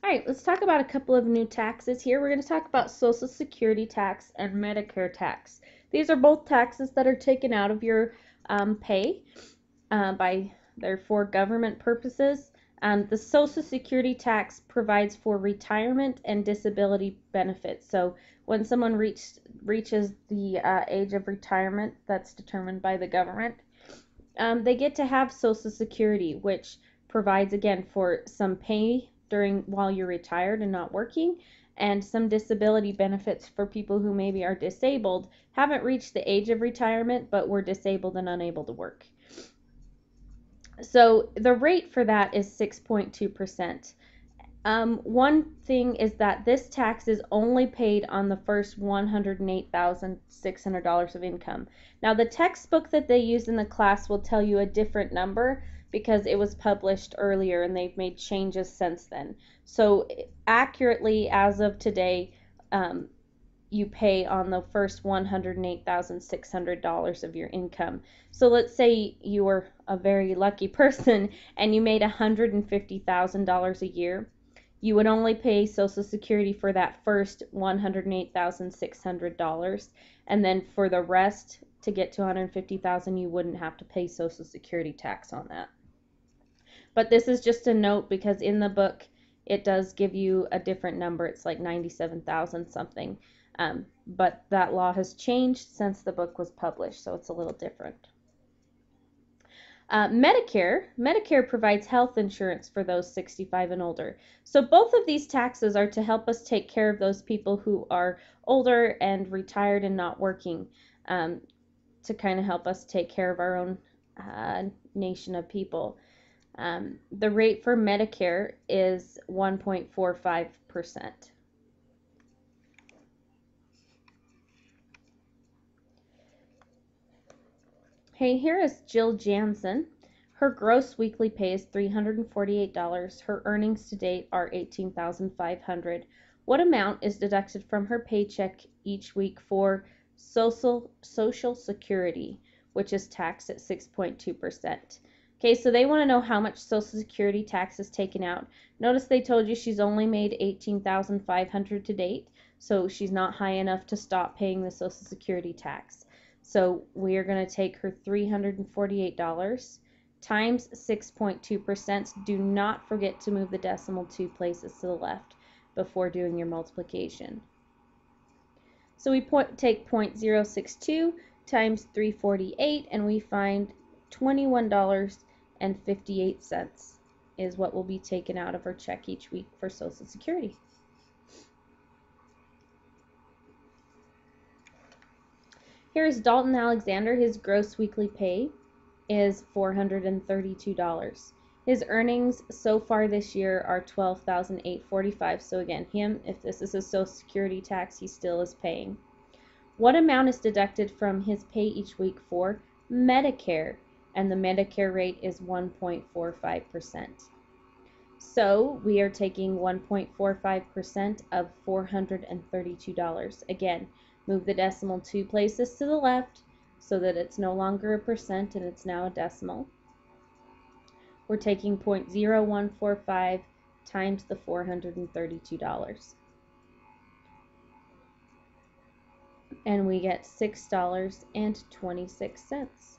All right, let's talk about a couple of new taxes here. We're going to talk about Social Security tax and Medicare tax. These are both taxes that are taken out of your pay by they're for government purposes. The Social Security tax provides for retirement and disability benefits. So when someone reaches the age of retirement that's determined by the government, they get to have Social Security, which provides again for some pay during while you're retired and not working, and some disability benefits for people who maybe are disabled, haven't reached the age of retirement, but were disabled and unable to work. So the rate for that is 6.2%. One thing is that this tax is only paid on the first $108,600 of income. Now, the textbook that they use in the class will tell you a different number because it was published earlier and they've made changes since then. So, accurately, as of today, you pay on the first $108,600 of your income. So let's say you were a very lucky person and you made $150,000 a year. You would only pay Social Security for that first $108,600, and then for the rest to get to $150,000, you wouldn't have to pay Social Security tax on that. But this is just a note because in the book it does give you a different number. It's like 97,000 something. But that law has changed since the book was published, so it's a little different. Medicare provides health insurance for those 65 and older. So both of these taxes are to help us take care of those people who are older and retired and not working, to kind of help us take care of our own nation of people. The rate for Medicare is 1.45%. Hey, here is Jill Jansen. Her gross weekly pay is $348. Her earnings to date are $18,500. What amount is deducted from her paycheck each week for Social Security, which is taxed at 6.2%? Okay, so they want to know how much Social Security tax is taken out. Notice they told you she's only made $18,500 to date, so she's not high enough to stop paying the Social Security tax. So we are going to take her $348 times 6.2%. Do not forget to move the decimal 2 places to the left before doing your multiplication. So we take 0.062 times 348 and we find $21.58 is what will be taken out of her check each week for Social Security. Here's Dalton Alexander. His gross weekly pay is $432. His earnings so far this year are $12,845. So again, if this is a Social Security tax, he still is paying. What amount is deducted from his pay each week for Medicare? And the Medicare rate is 1.45%. So we are taking 1.45% of $432. Again, move the decimal 2 places to the left so that it's no longer a percent and it's now a decimal. We're taking 0.0145 times the $432. And we get $6.26.